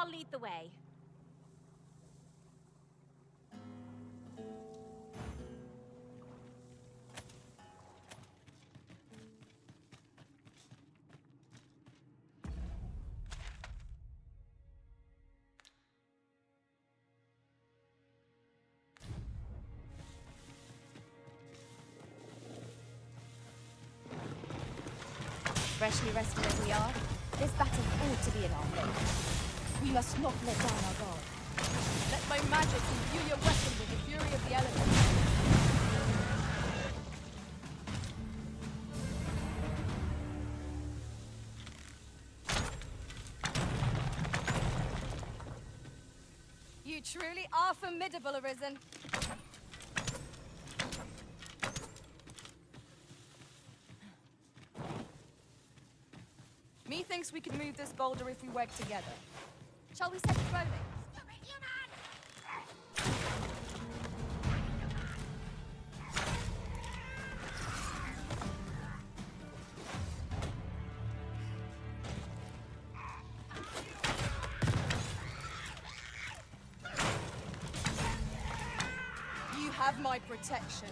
I'll lead the way. Freshly rested as we are, this battle ought to be in our favor. We must not let down our guard. Let my magic imbue your weapon with the fury of the elements. You truly are formidable, Arisen. Methinks we can move this boulder if we work together. Shall we set it rolling? You have my protection.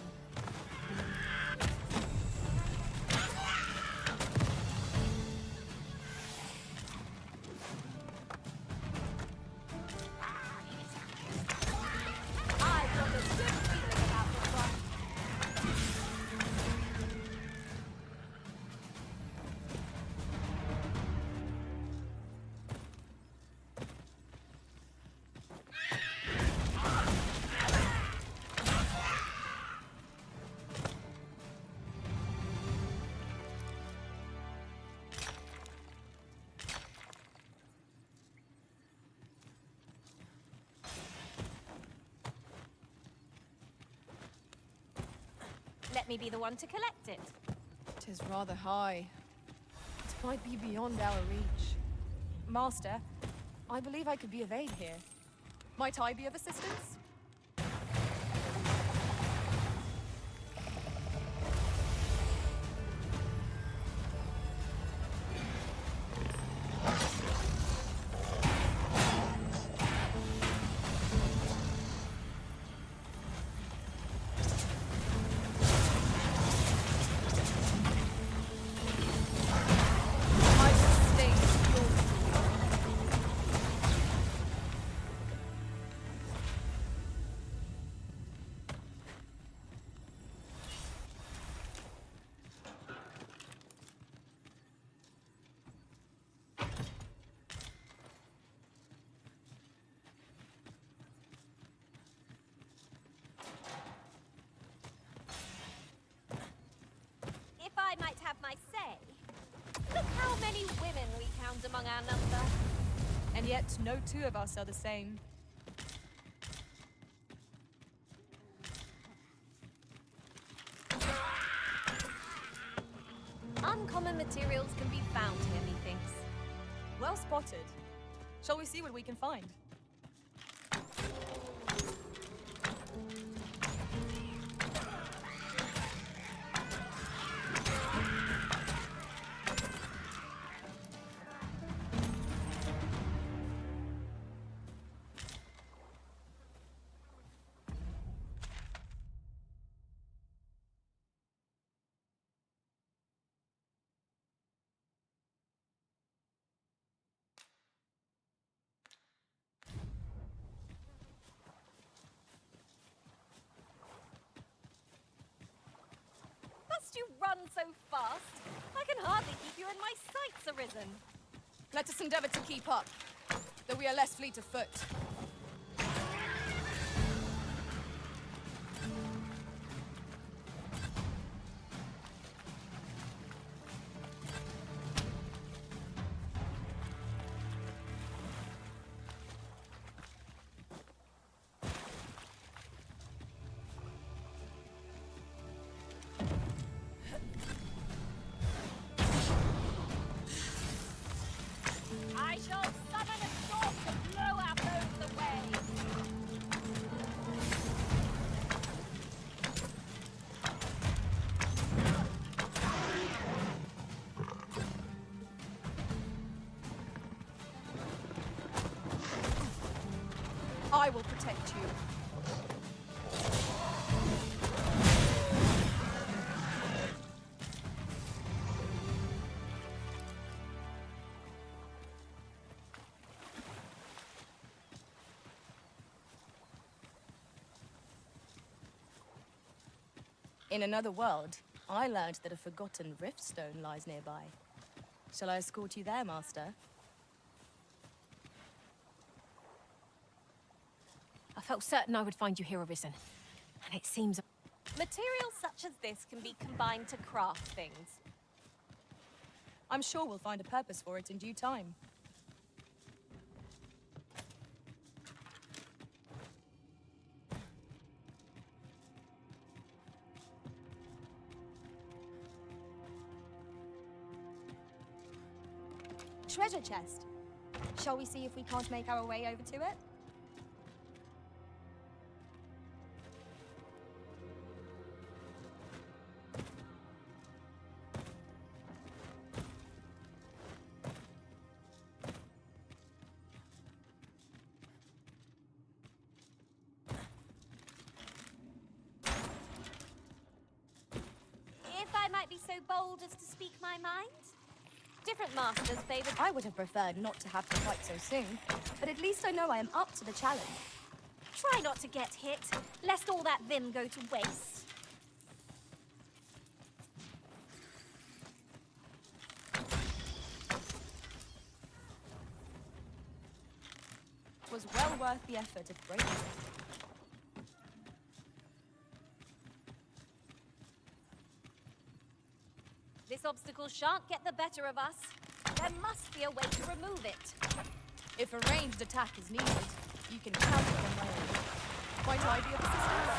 Let me be the one to collect it. 'Tis rather high. It might be beyond our reach. Master, I believe I could be of aid here. Might I be of assistance? If I might have my say, look how many women we count among our number. And yet, no two of us are the same. Uncommon materials can be found here, methinks. Well spotted. Shall we see what we can find? Must you run so fast? I can hardly keep you in my sights, Arisen. Let us endeavor to keep up, though we are less fleet of foot. I shall summon a storm to blow our foes I will protect you. In another world, I learned that a forgotten riftstone lies nearby. Shall I escort you there, Master? I felt certain I would find you here, Arisen. And it seems... Materials such as this can be combined to craft things. I'm sure we'll find a purpose for it in due time. Treasure chest. Shall we see if we can't make our way over to it? If I might be so bold as to speak my mind? Different masters favoured... I would have preferred not to have to fight so soon, but at least I know I am up to the challenge. Try not to get hit, lest all that vim go to waste. It was well worth the effort of breaking it. This obstacle shan't get the better of us. There must be a way to remove it. If a ranged attack is needed, you can count on my aid. Might I be of assistance?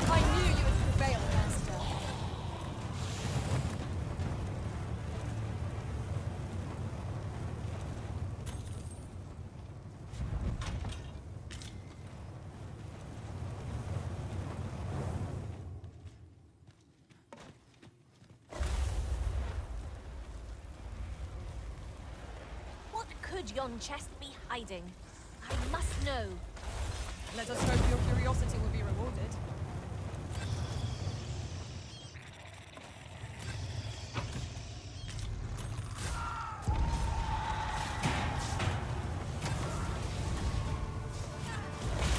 I knew you would prevail, Master. What could yon chest be hiding? I must know. Let us hope your curiosity will be rewarded.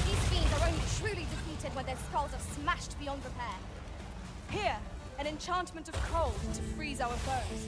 These fiends are only truly defeated when their skulls are smashed beyond repair. Here, an enchantment of cold to freeze our foes.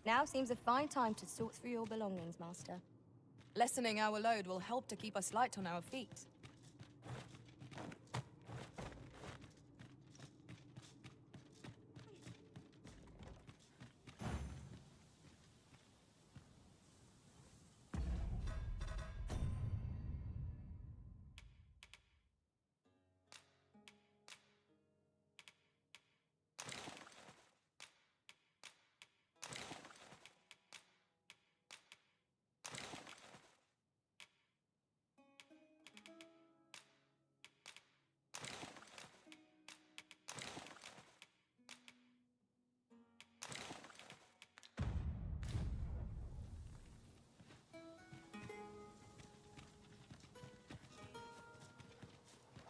Now seems a fine time to sort through your belongings, Master. Lessening our load will help to keep us light on our feet.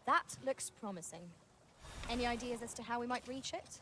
That looks promising. Any ideas as to how we might reach it?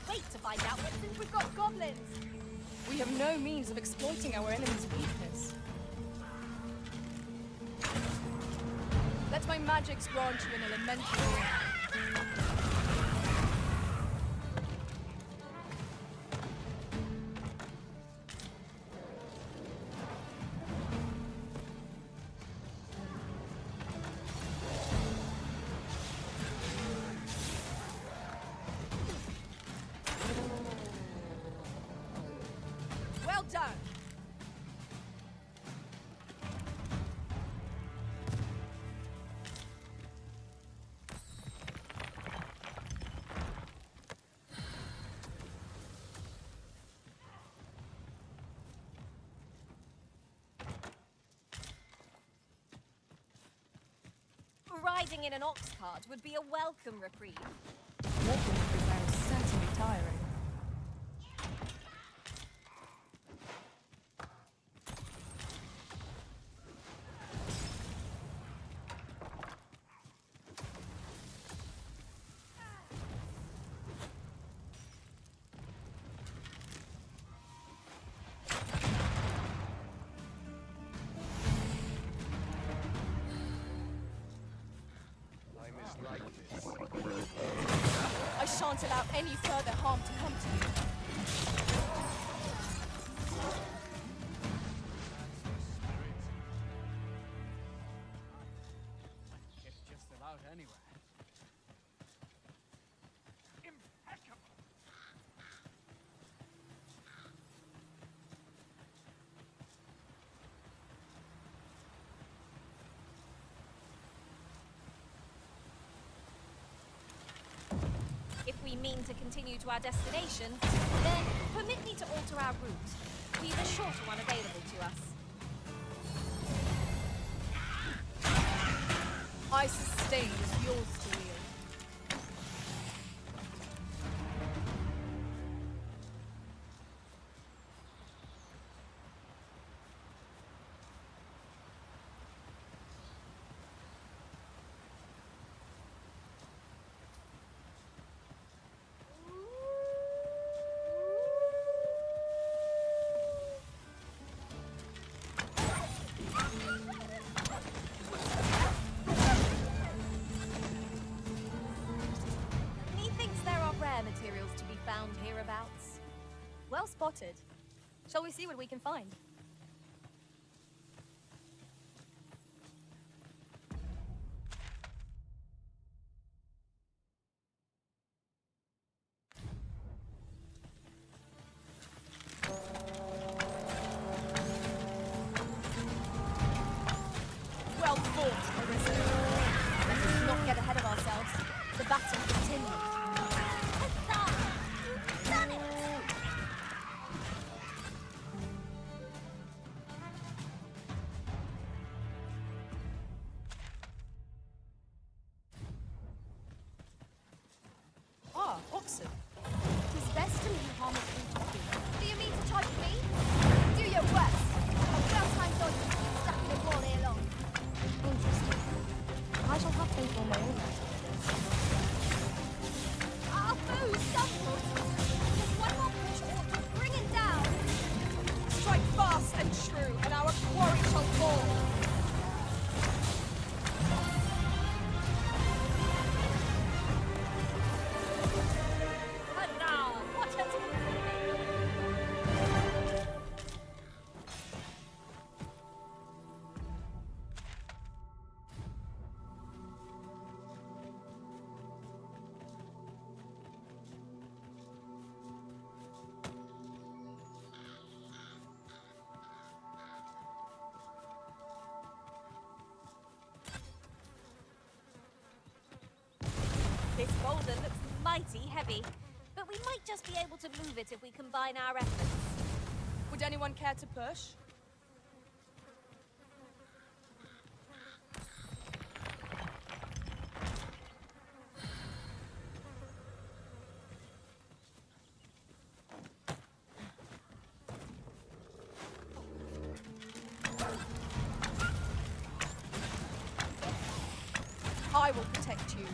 wait to find out what Since we've got goblins, we have no means of exploiting our enemy's weakness. Let my magics grant you an elementary. Well done! riding in an ox cart would be a welcome reprieve. Walking everywhere is certainly tiring. I shan't allow any further harm to come to you. It's just about anywhere. Impeccable. If we mean to continue to our destination, then permit me to alter our route. Leave a shorter one available to us. I sustain is yours to wield. Methinks there are rare materials to be found hereabouts. Well spotted. Shall we see what we can find? Well fought, Marissa. Let us not get ahead of ourselves. The battle continues. Huzzah! You've done it! Ah, Oxen. 'Tis best to leave harm free talking. Do you mean to charge me? Do your worst. A well-timed dodge will keep stuck in a wall ere long. Interesting. I shall have faith on my own matter. Our foe stumbles! Just one more push ought to bring it down! Strike fast and true, and our quarry shall fall. Huzzah! What a This boulder looks mighty heavy, but we might just be able to move it if we combine our efforts. Would anyone care to push? I will protect you.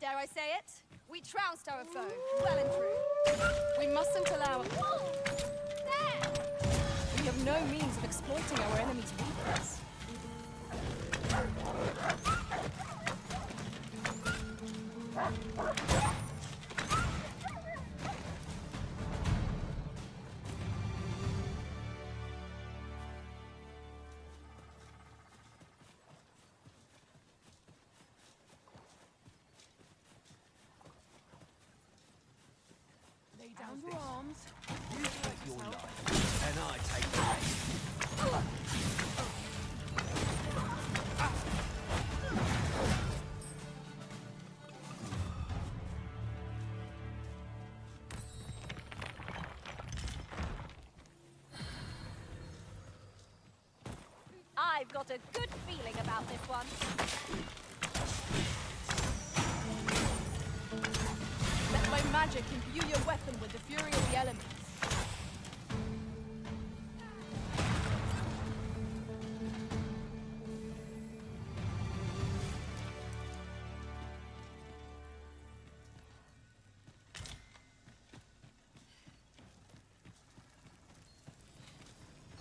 Dare I say it? We trounced our foe, well and true. We mustn't allow... Wolves! There! We have no means of exploiting our enemy's weakness. Lay down your arms. You take your life, and I take the rest. I've got a good feeling about this one. Let my magic imbue your weapon with the fury of the elements.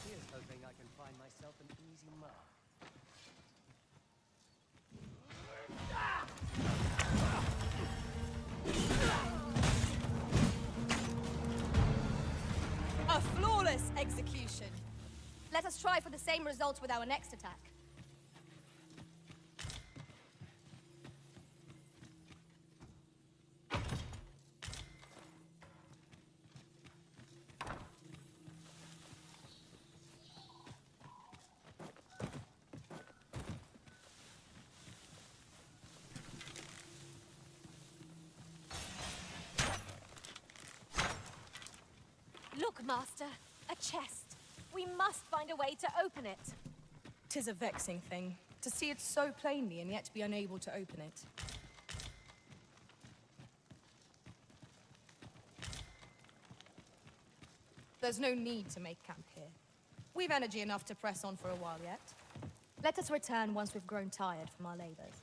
Here's hoping I can find myself an easy mark. A flawless execution. Let us try for the same result with our next attack. Look, Master, a chest. We must find a way to open it. 'Tis a vexing thing, to see it so plainly and yet be unable to open it. There's no need to make camp here. We've energy enough to press on for a while yet. Let us return once we've grown tired from our labors.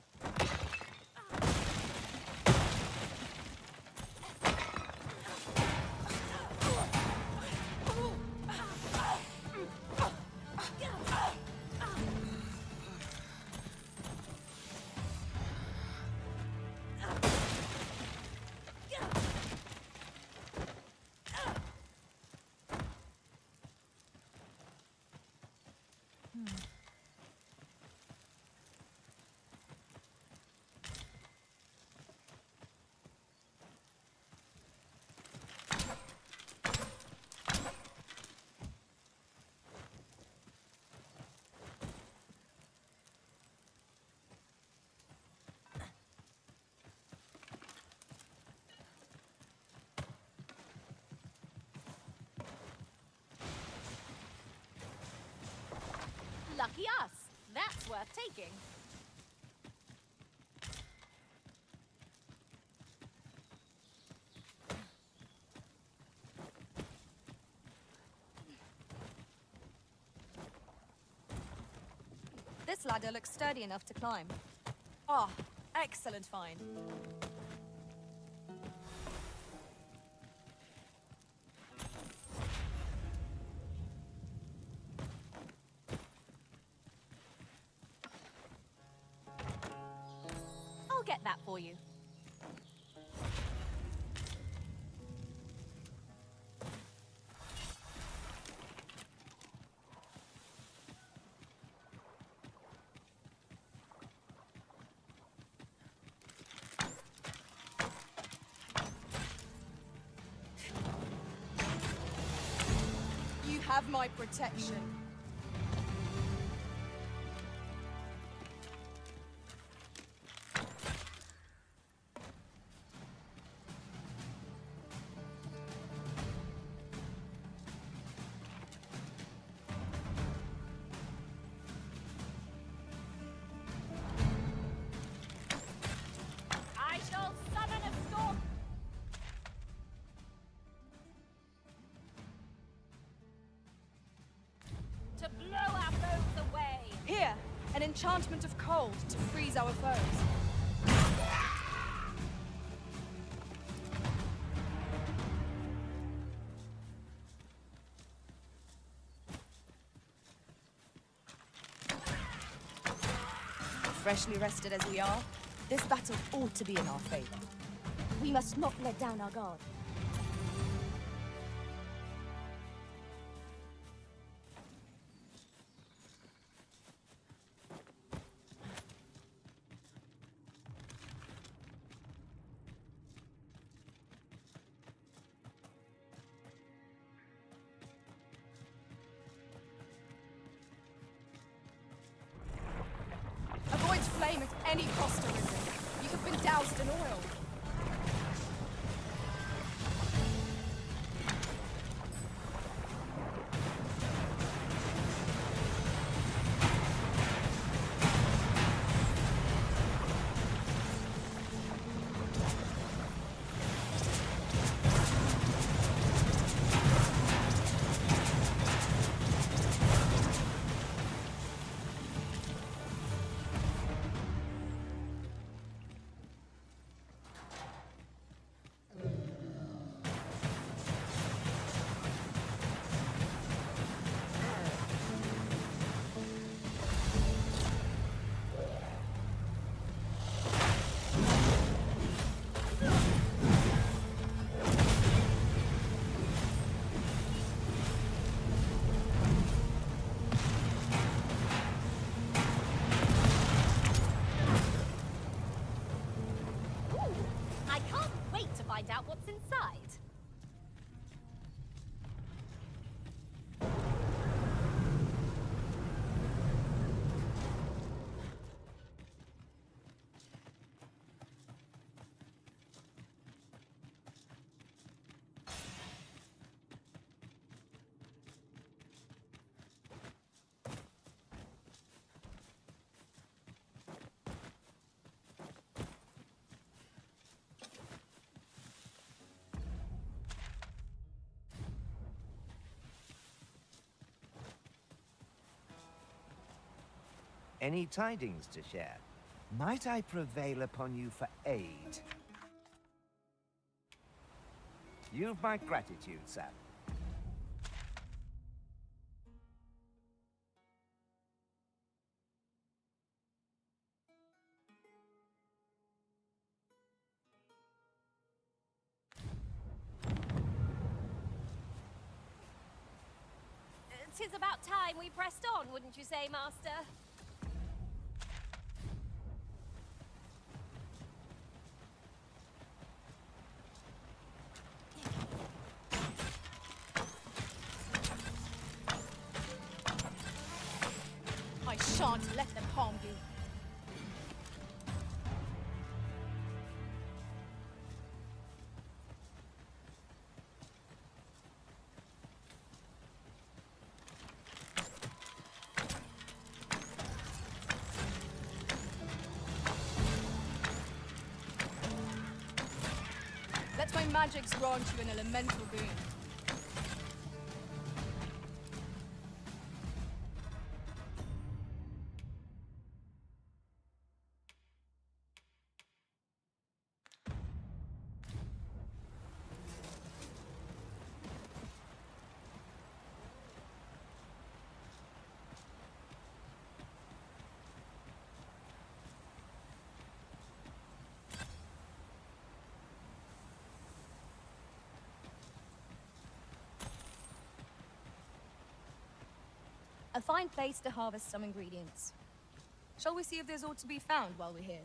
Lucky us. That's worth taking. This ladder looks sturdy enough to climb. Ah, excellent find. I'll get that for you. You have my protection. I shall summon a storm. To blow our foes away. Here, an enchantment of cold to freeze our foes. freshly rested as we are, this battle ought to be in our favor. We must not let down our guard. Avoid flame at any cost, Arisen. You have been doused in oil. I can't wait to find out what's inside. Any tidings to share? Might I prevail upon you for aid? You've my gratitude, Sam. Tis about time we pressed on, wouldn't you say, Master? I shan't let them harm you. Let my magics grant you an elemental boon. A fine place to harvest some ingredients. Shall we see if there's aught to be found while we're here?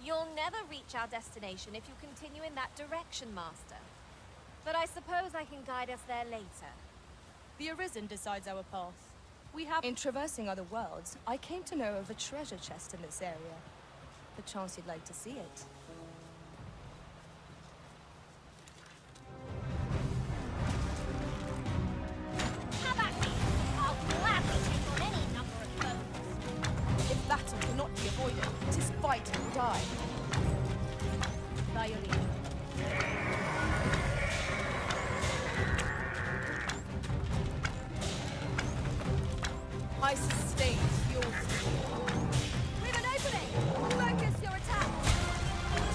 You'll never reach our destination if you continue in that direction, Master. But I suppose I can guide us there later. The Arisen decides our path. We have... In traversing other worlds, I came to know of a treasure chest in this area. Perchance you'd like to see it. Have at me! I'll gladly take on any number of foes. If battle cannot be avoided, 'tis fight or die. By your leave. I sustain yours. We have an opening! Focus your attack!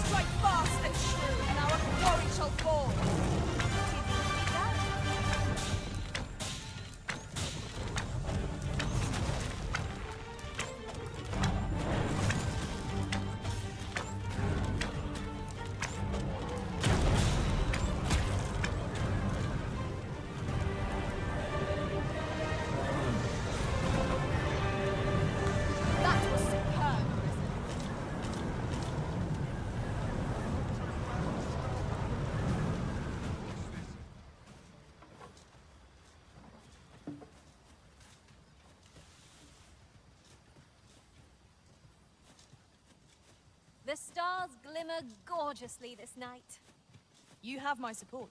Strike fast and true, and our glory shall fall. That was superb, Arisen. The stars glimmer gorgeously this night. You have my support.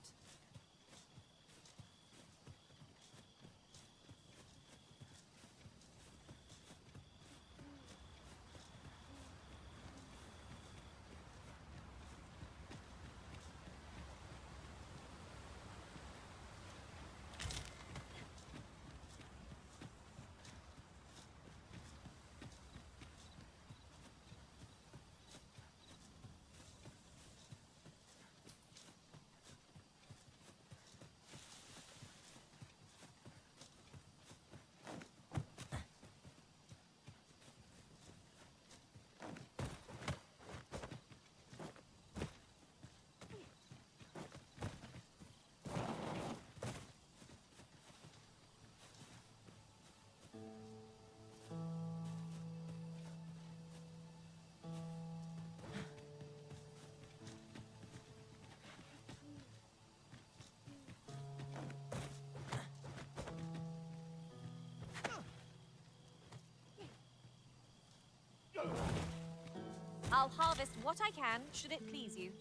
I'll harvest what I can, should it please you.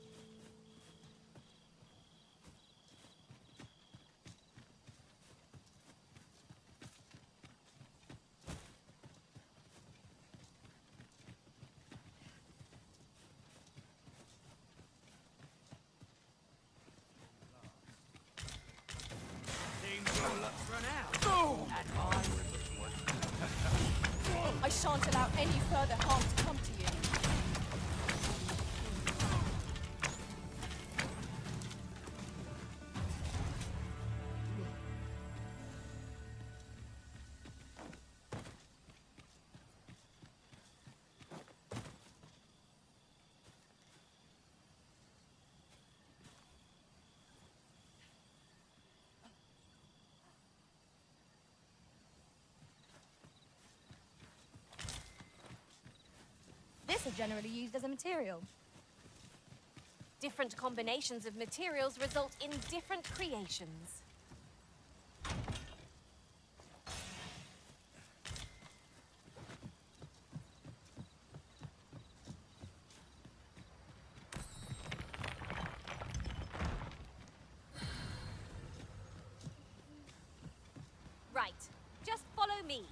Seems your luck's run out. I shan't allow any further harm to come to you. This is generally used as a material. Different combinations of materials result in different creations. Right, just follow me.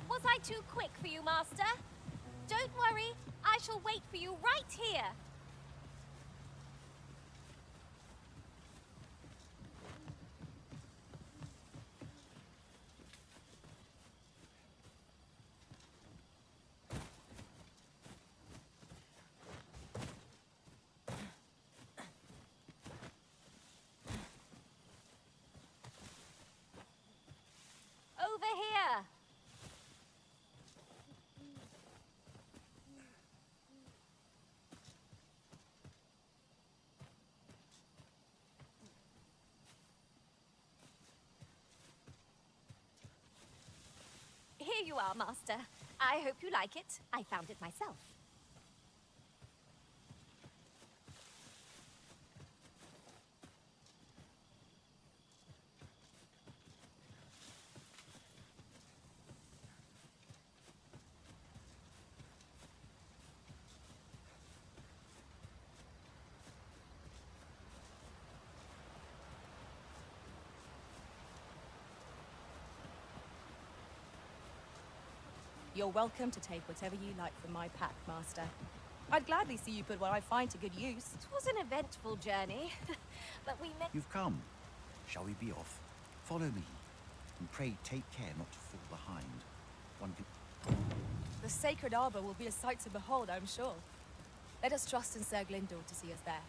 Was I too quick for you, Master? Don't worry, I shall wait for you right here. Here you are, Master. I hope you like it. I found it myself. You're welcome to take whatever you like from my pack, Master. I'd gladly see you put what I find to good use. It was an eventful journey, but we met... You've come. Shall we be off? Follow me. And pray take care not to fall behind. One can... The sacred arbor will be a sight to behold, I'm sure. Let us trust in Sir Glyndor to see us there.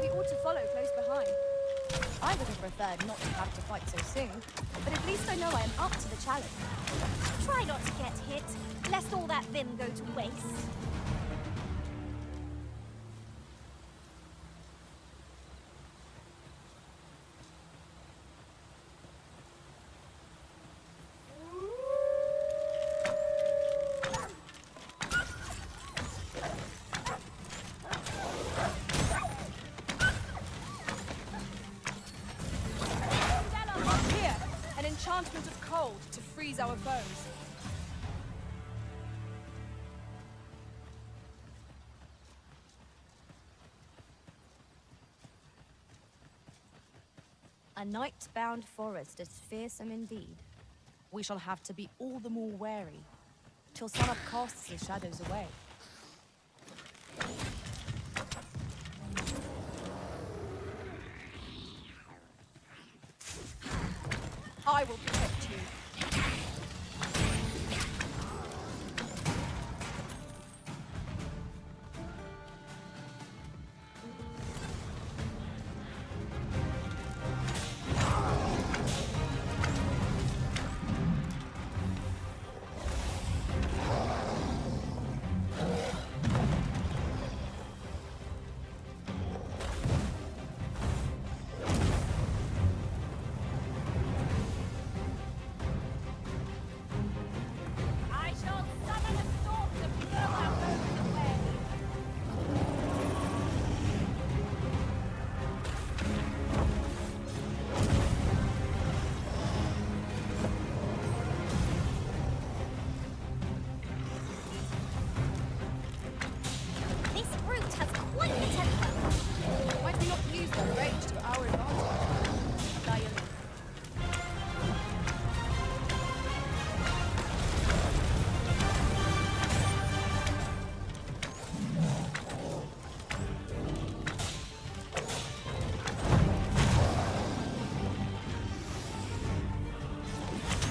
We ought to follow close behind. I would have preferred not to have to fight so soon, but at least I know I am up to the challenge. Try not to get hit, lest all that vim go to waste. Here, an enchantment of cold to freeze our foes. A night-bound forest is fearsome indeed. We shall have to be all the more wary, till summer casts the shadows away. I will protect you. I shall summon a storm to blow our foes away. This brute has quite the temper. Might we not use their rage to our advantage? Lie aloof.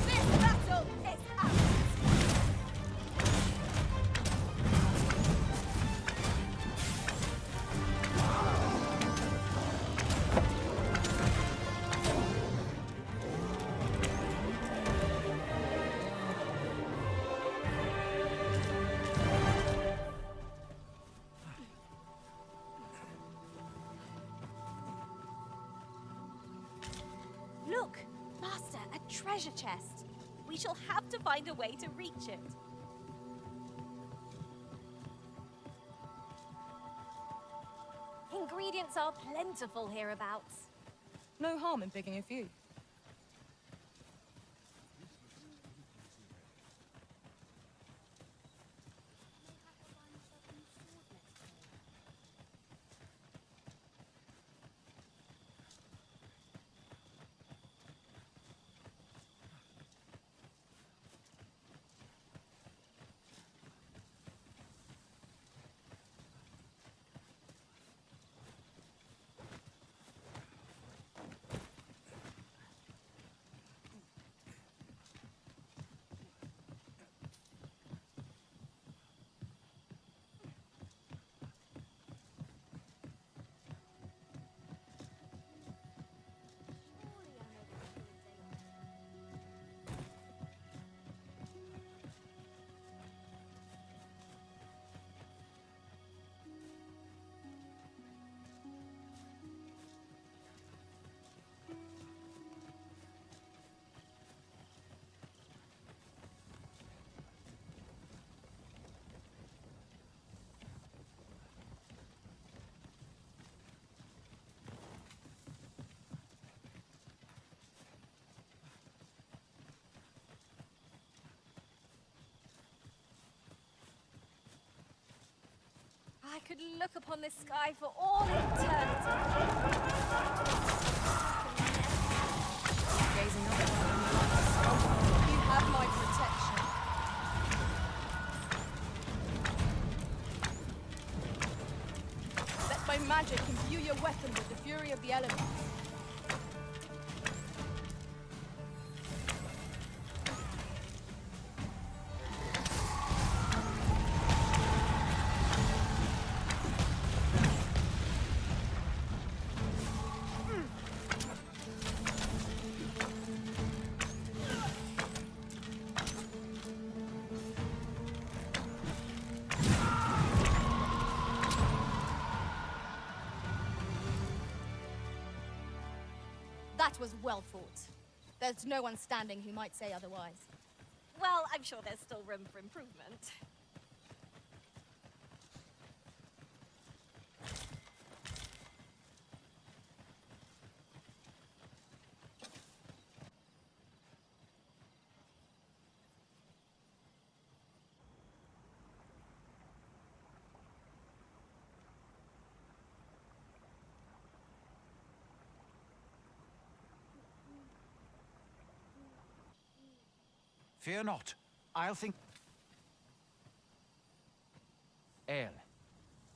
This battle is ours. Look, Master, a treasure chest. We shall have to find a way to reach it. Ingredients are plentiful hereabouts. No harm in picking a few. could look upon this sky for all eternity. Gazing up at you have my protection. Let my magic imbue your weapon with the fury of the elements. That was well fought. There's no one standing who might say otherwise. Well, I'm sure there's still room for improvement. Fear not. I'll think... El,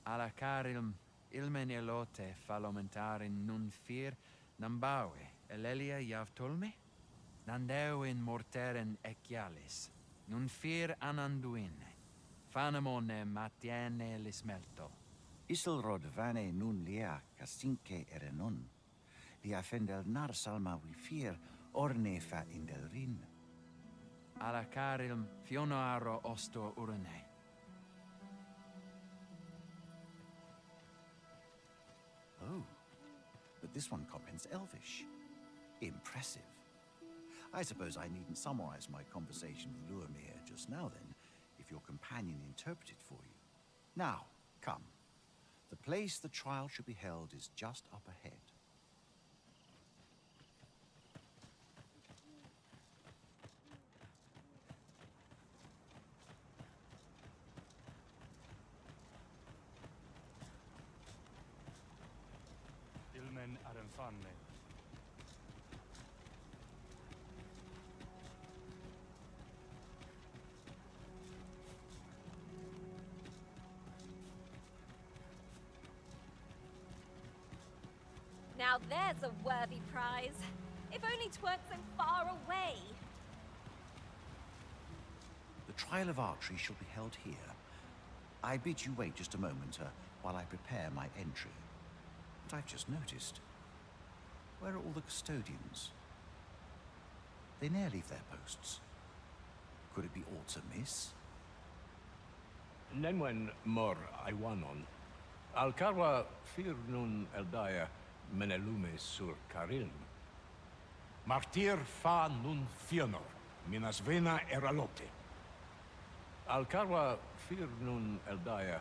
alla carilm, ilmen elote falomentarin nun fir, nambawe, elelia javtolme? Nandeu in morteren ecialis, nun fir ananduine, fanamone matiene lismelto. Isilrod vane nun lia castinque erenon. Lia fendel nar salma vi fir orne fa indel rin. Alla carilm fionoaro osto urine. Oh, but this one comments Elvish. Impressive. I suppose I needn't summarize my conversation with Luamir just now then, if your companion interpreted for you. Now, come. The place the trial should be held is just up ahead. Ilmen arenfanne. Now there's a worthy prize. If only 'tweren't so far away. The trial of archery shall be held here. I bid you wait just a moment while I prepare my entry. But I've just noticed. Where are all the custodians? They ne'er leave their posts. Could it be aught amiss? Nenwen mor Iwanon. Alcarwa fir nun eldaya menelume sur carilm. Martir fa nun fionor, minas vena eralote. Alcarwa fir nun eldaya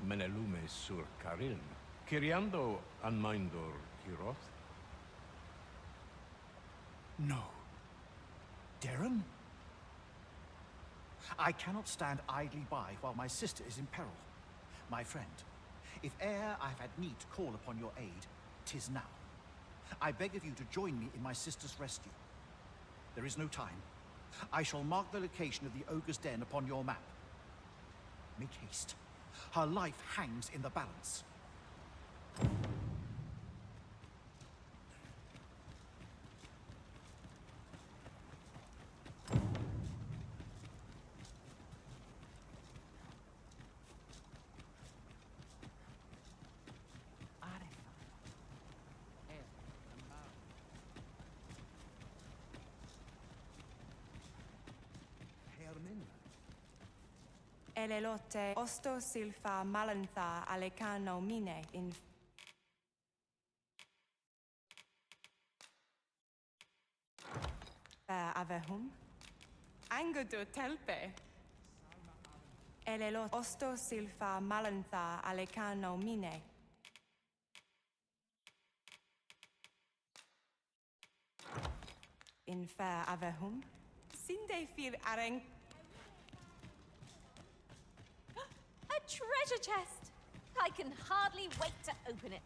menelume sur carilm. Kiriando anmindor hiroth. No. Darren? I cannot stand idly by while my sister is in peril. My friend, if e'er I've had need to call upon your aid, 'tis now. I beg of you to join me in my sister's rescue. There is no time. I shall mark the location of the ogre's den upon your map. Make haste. Her life hangs in the balance. Elelote osto silfa malantha alecano mine in avehum angudo telpe Elelot osto silfa malantha alecano mine in fair avehum sinde fir areng A treasure chest! I can hardly wait to open it.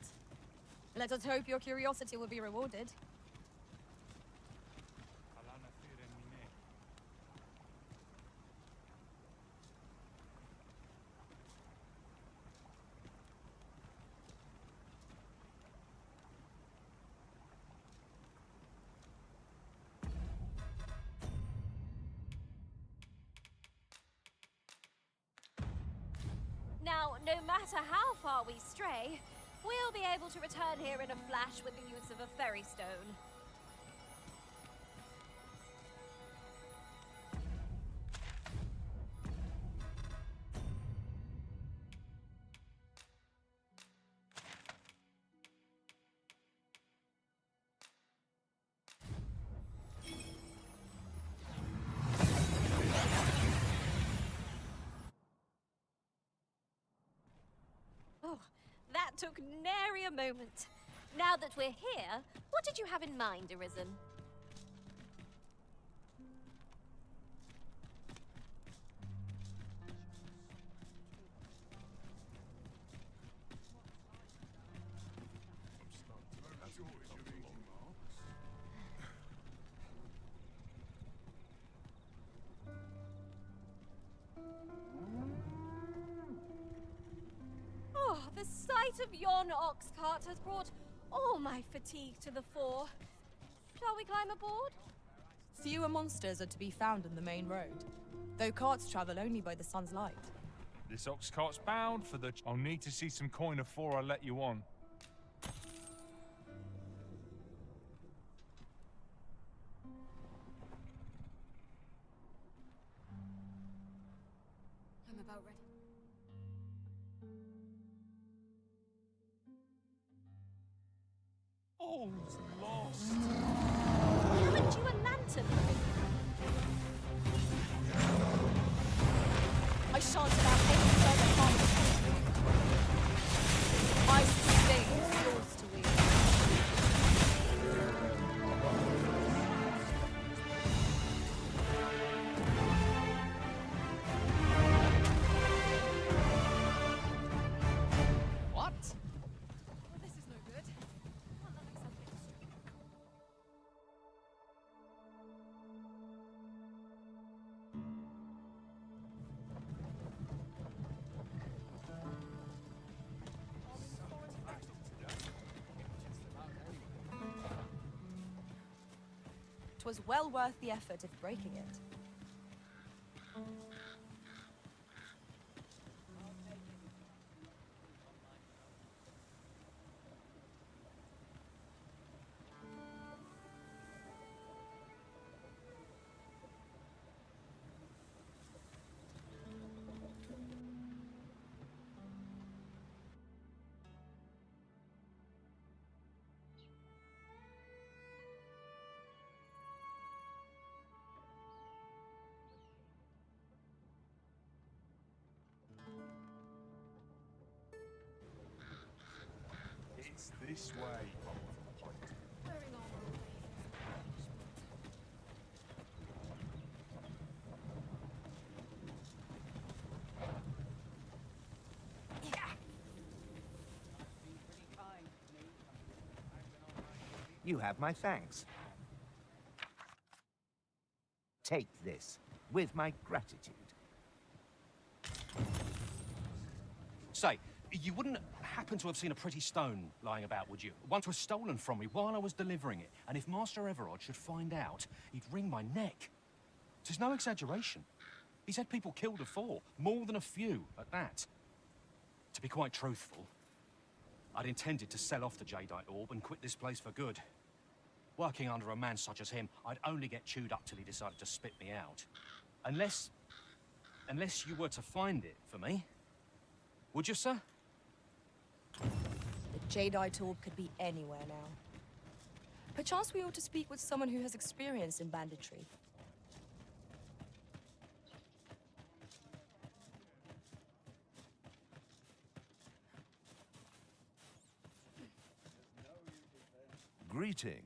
Let us hope your curiosity will be rewarded. Now, no matter how far we stray, we'll be able to return here in a flash with the use of a ferry stone. Oh, that took nary a moment. Now that we're here, what did you have in mind, Arisen? Oh, the sight of yon ox cart has brought all my fatigue to the fore. Shall we climb aboard? Fewer monsters are to be found on the main road, though carts travel only by the sun's light. This ox cart's bound for the... I'll need to see some coin before I let you on. I'm about ready. All's lost. Haven't you a lantern? I shan't allow any further harm to come to me. I sustain yours to wield. What? Well, this is no good. Was well worth the effort of breaking it. It's this way. You have my thanks. Take this, with my gratitude. Say, you wouldn't happen to have seen a pretty stone lying about, would you? Once was stolen from me while I was delivering it, and if Master Everard should find out, he'd wring my neck. It's no exaggeration. He's had people killed before, more than a few at that. To be quite truthful, I'd intended to sell off the Jadeite orb and quit this place for good. Working under a man such as him, I'd only get chewed up till he decided to spit me out. Unless you were to find it for me. Would you, sir? The Jadeite orb could be anywhere now. Perchance we ought to speak with someone who has experience in banditry. Greetings.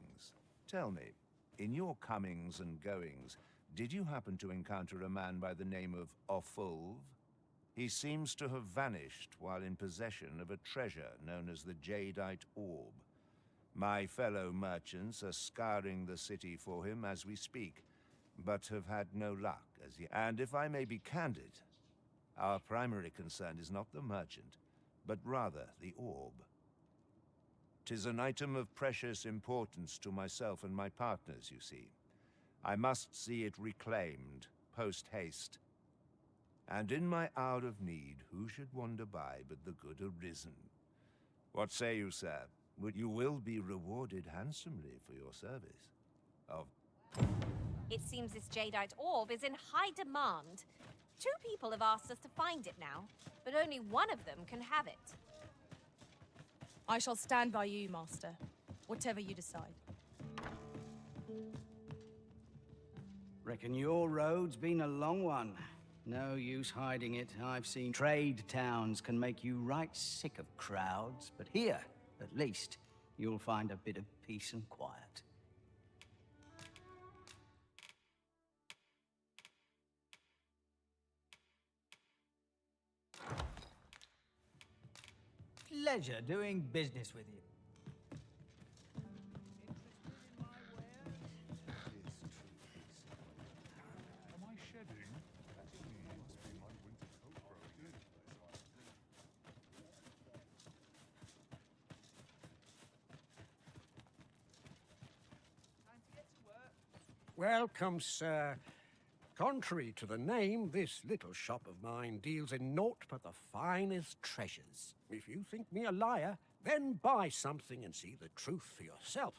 Tell me, in your comings and goings, did you happen to encounter a man by the name of Offulve? He seems to have vanished while in possession of a treasure known as the Jadeite Orb. My fellow merchants are scouring the city for him as we speak, but have had no luck as yet. And if I may be candid, our primary concern is not the merchant, but rather the orb. 'Tis an item of precious importance to myself and my partners, you see. I must see it reclaimed, post-haste. And in my hour of need, who should wander by but the good Arisen? What say you, sir? You will be rewarded handsomely for your service. It seems this Jadeite orb is in high demand. 2 people have asked us to find it now, but only one of them can have it. I shall stand by you, Master. Whatever you decide. Reckon your road's been a long one. No use hiding it. I've seen trade towns can make you right sick of crowds, but here, at least, you'll find a bit of peace and quiet. Pleasure doing business with you. Am I shedding? Must be my winter coat broken. Welcome, sir. Contrary to the name, this little shop of mine deals in naught but the finest treasures. If you think me a liar, then buy something and see the truth for yourself.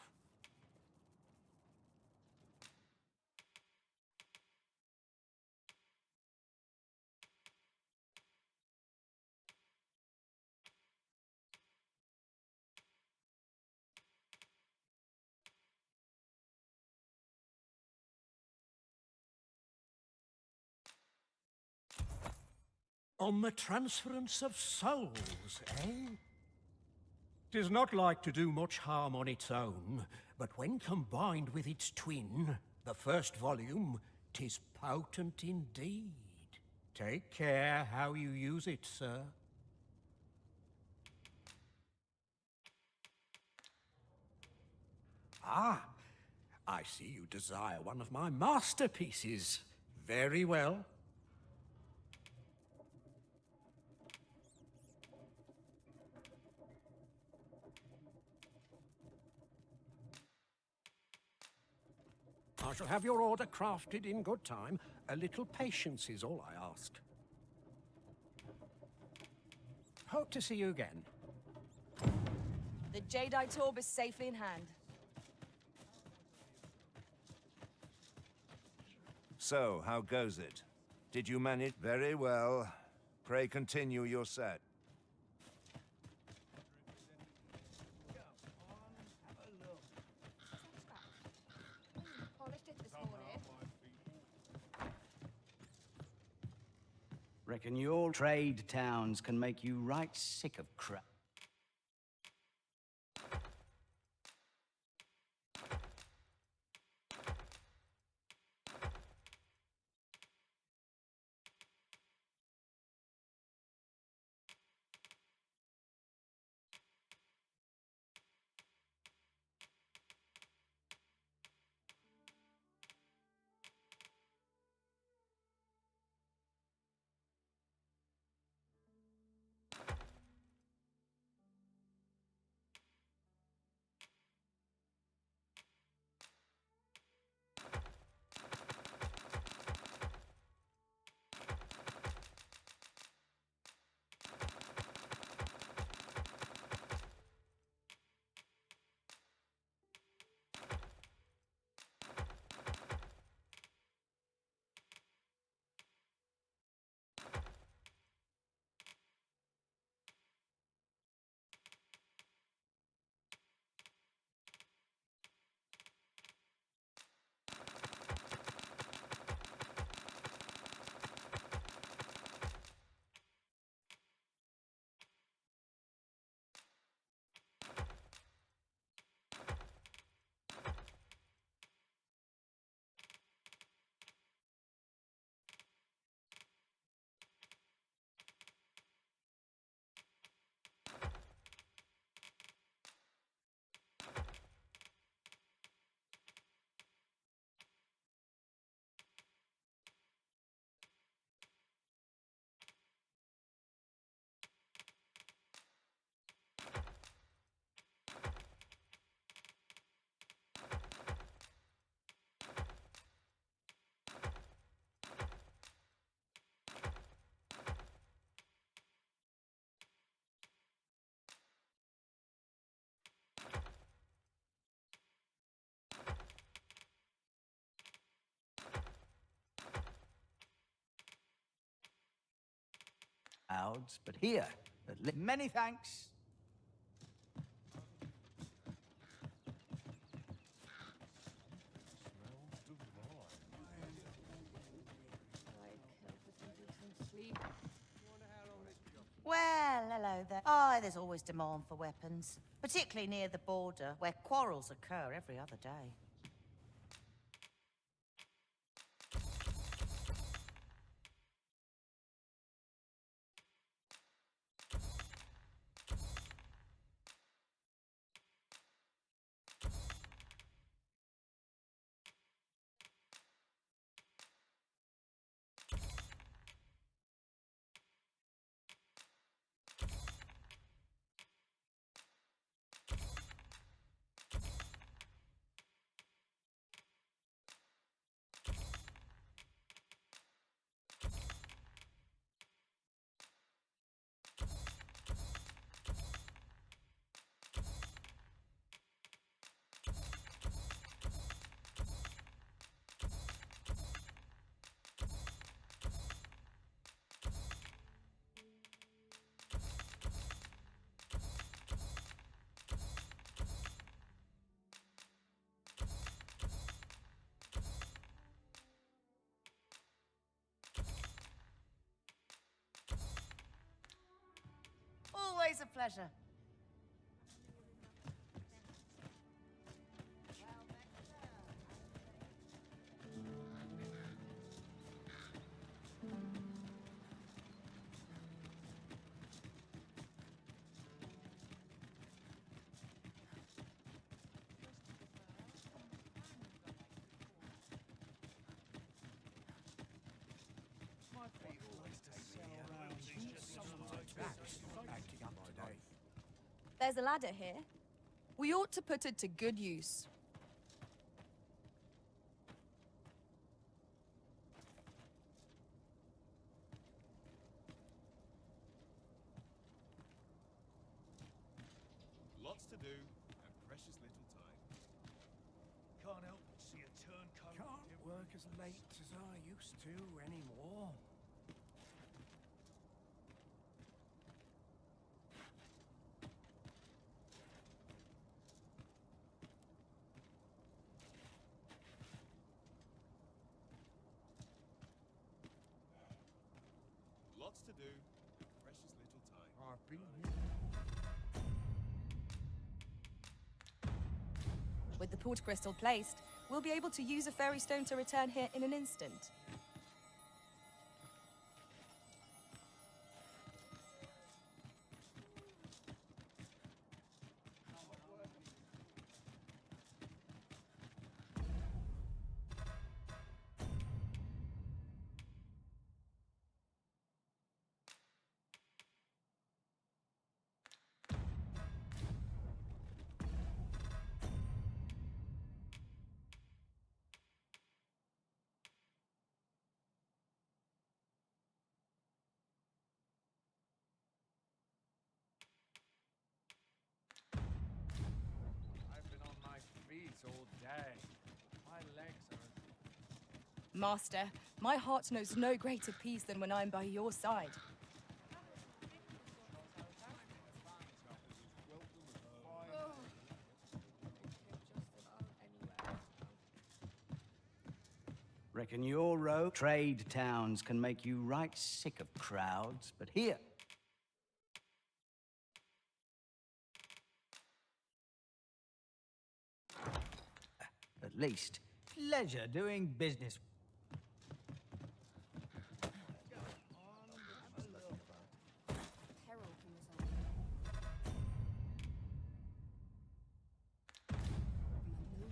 On the transference of souls, eh? 'Tis not like to do much harm on its own, but when combined with its twin, the first volume, 'tis potent indeed. Take care how you use it, sir. Ah, I see you desire one of my masterpieces. Very well. I shall have your order crafted in good time. A little patience is all I ask. Hope to see you again. The Jadeite orb is safely in hand. So, how goes it? Did you manage? Very well. Pray continue your set. Polished it this morning. Reckon your trade towns can make you right sick of crap. crowds, but here, many thanks. Well, hello there. Oh, there's always demand for weapons, particularly near the border, where quarrels occur every other day. Always a pleasure. There's a ladder here. We ought to put it to good use. Lots to do and precious little time. Can't help but see a turncoat. Can't work as late as I used to anymore. Lots to do and precious little time. I've been With the port crystal placed, we'll be able to use a fairy stone to return here in an instant. I've been on my feet all day. My legs are... Master, my heart knows no greater peace than when I'm by your side. Reckon your road trade towns can make you right sick of crowds, but here, at least, Pleasure doing business. Peril can result.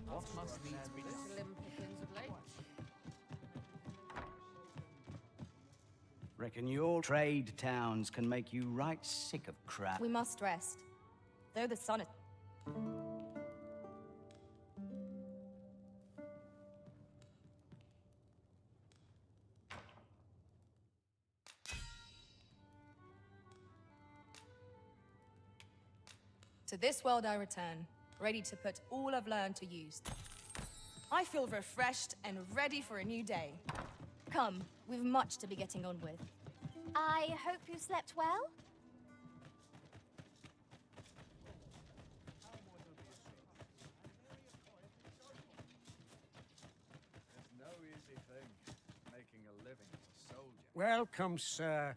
What must needs be done? Slim pickings of late. reckon your trade towns can make you right sick of crap. We must rest. Though the sun is... To this world I return, ready to put all I've learned to use. I feel refreshed and ready for a new day. Come, we've much to be getting on with. I hope you slept well? It's no easy thing, making a living as a soldier. Welcome, sir.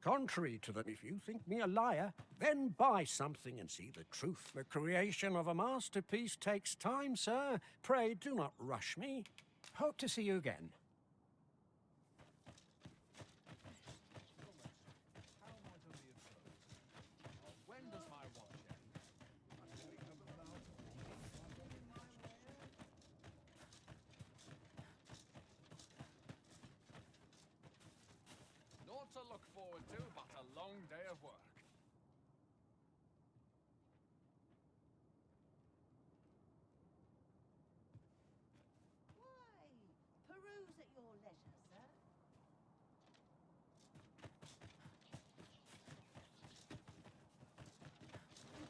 Contrary to the if you think me a liar, then buy something and see the truth. The creation of a masterpiece takes time, sir. Pray do not rush me. Hope to see you again. When does my watch end? Naught to look forward to, but a long day of work. Why, peruse at your leisure, sir.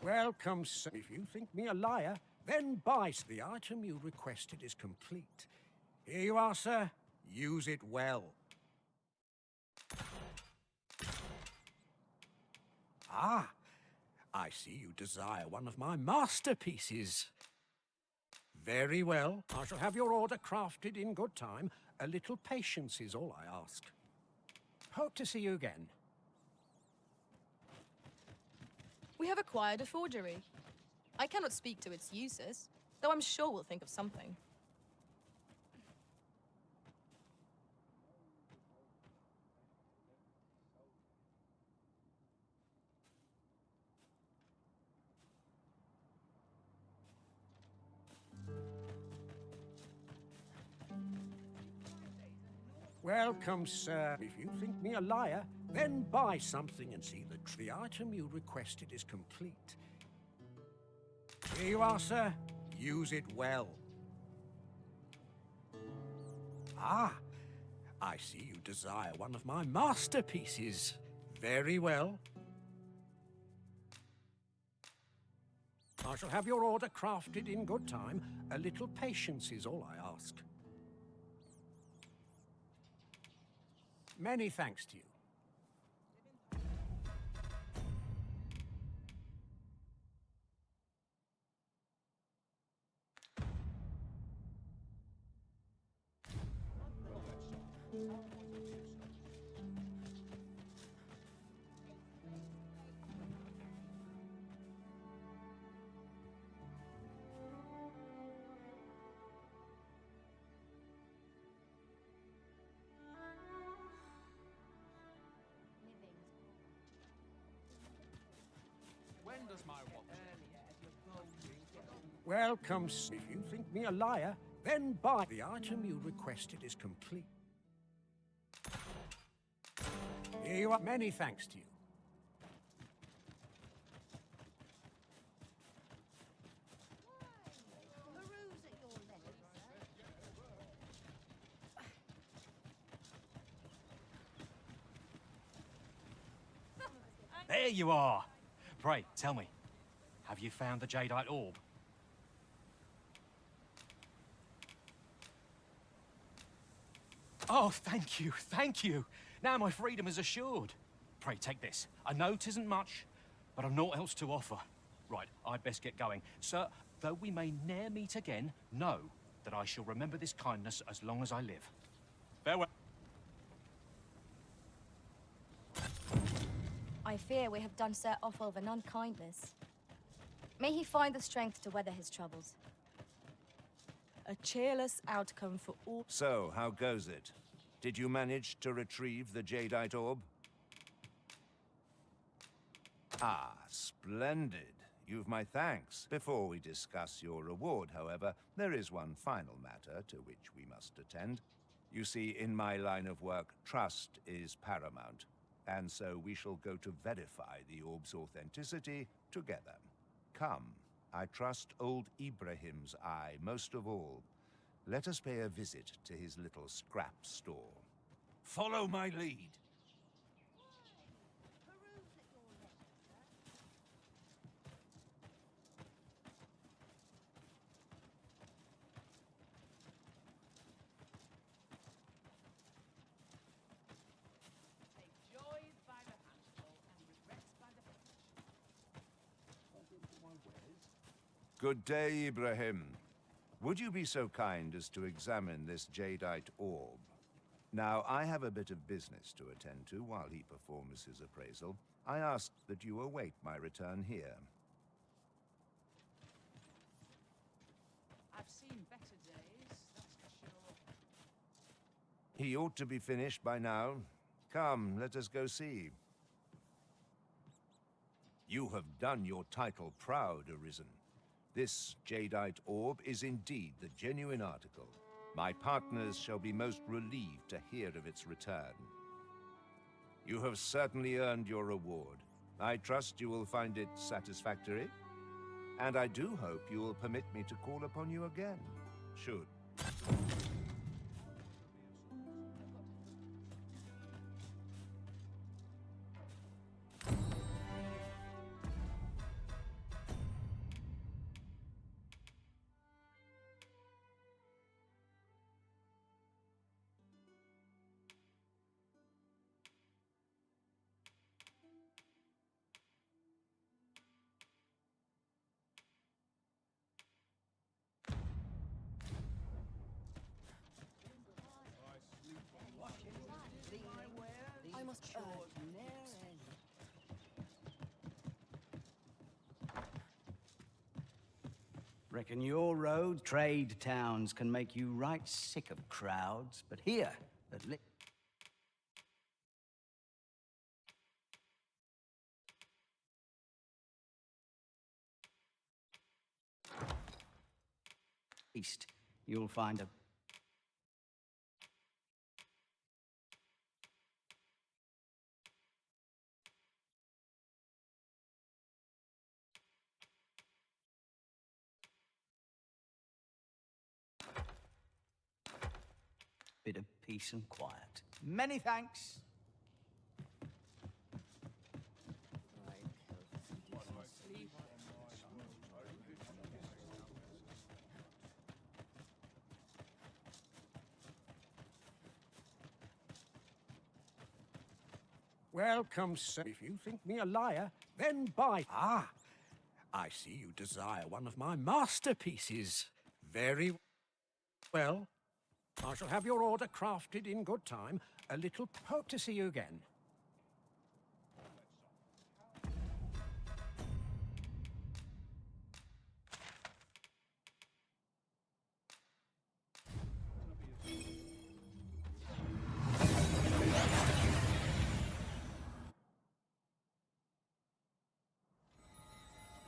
Welcome, sir. If you think me a liar, then buy. The item you requested is complete. Here you are, sir. Use it well. Ah, I see you desire one of my masterpieces. Very well. I shall have your order crafted in good time. A little patience is all I ask. Hope to see you again. We have acquired a forgery. I cannot speak to its uses, though I'm sure we'll think of something. Welcome, sir. If you think me a liar, then buy something and see that the item you requested is complete. Here you are, sir. Use it well. Ah, I see you desire one of my masterpieces. Very well. I shall have your order crafted in good time. A little patience is all I ask. Many thanks to you. When does my watch end? Welcome, sir. If you think me a liar, then buy. The item you requested is complete. Here you are. Many thanks to you. Peruse at your leisure, sir. There you are. Pray, tell me, have you found the jadeite orb? Oh, thank you, thank you. Now my freedom is assured. Pray, take this. I know 'tisn't much, but I've naught else to offer. Right, I'd best get going. Sir, though we may ne'er meet again, know that I shall remember this kindness as long as I live. Farewell. I fear we have done Sir Offal an unkindness. May he find the strength to weather his troubles. A cheerless outcome for all. So, how goes it? Did you manage to retrieve the jadeite orb? Ah, splendid. You've my thanks. Before we discuss your reward, however, there is one final matter to which we must attend. You see, in my line of work, trust is paramount. And so we shall go to verify the orb's authenticity together. Come, I trust old Ibrahim's eye most of all. Let us pay a visit to his little scrap store. Follow my lead. Good day, Ibrahim. Would you be so kind as to examine this jadeite orb? Now, I have a bit of business to attend to while he performs his appraisal. I ask that you await my return here. I've seen better days, that's for sure. He ought to be finished by now. Come, let us go see. You have done your title proud, Arisen. This jadeite orb is indeed the genuine article. My partners shall be most relieved to hear of its return. You have certainly earned your reward. I trust you will find it satisfactory. And I do hope you will permit me to call upon you again, should. I must Reckon your road trade towns can make you right sick of crowds, but here, at least you'll find a bit of peace and quiet. Many thanks. Welcome, sir. If you think me a liar, then by... Ah! I see you desire one of my masterpieces. Very well. I shall have your order crafted in good time. A little hope to see you again.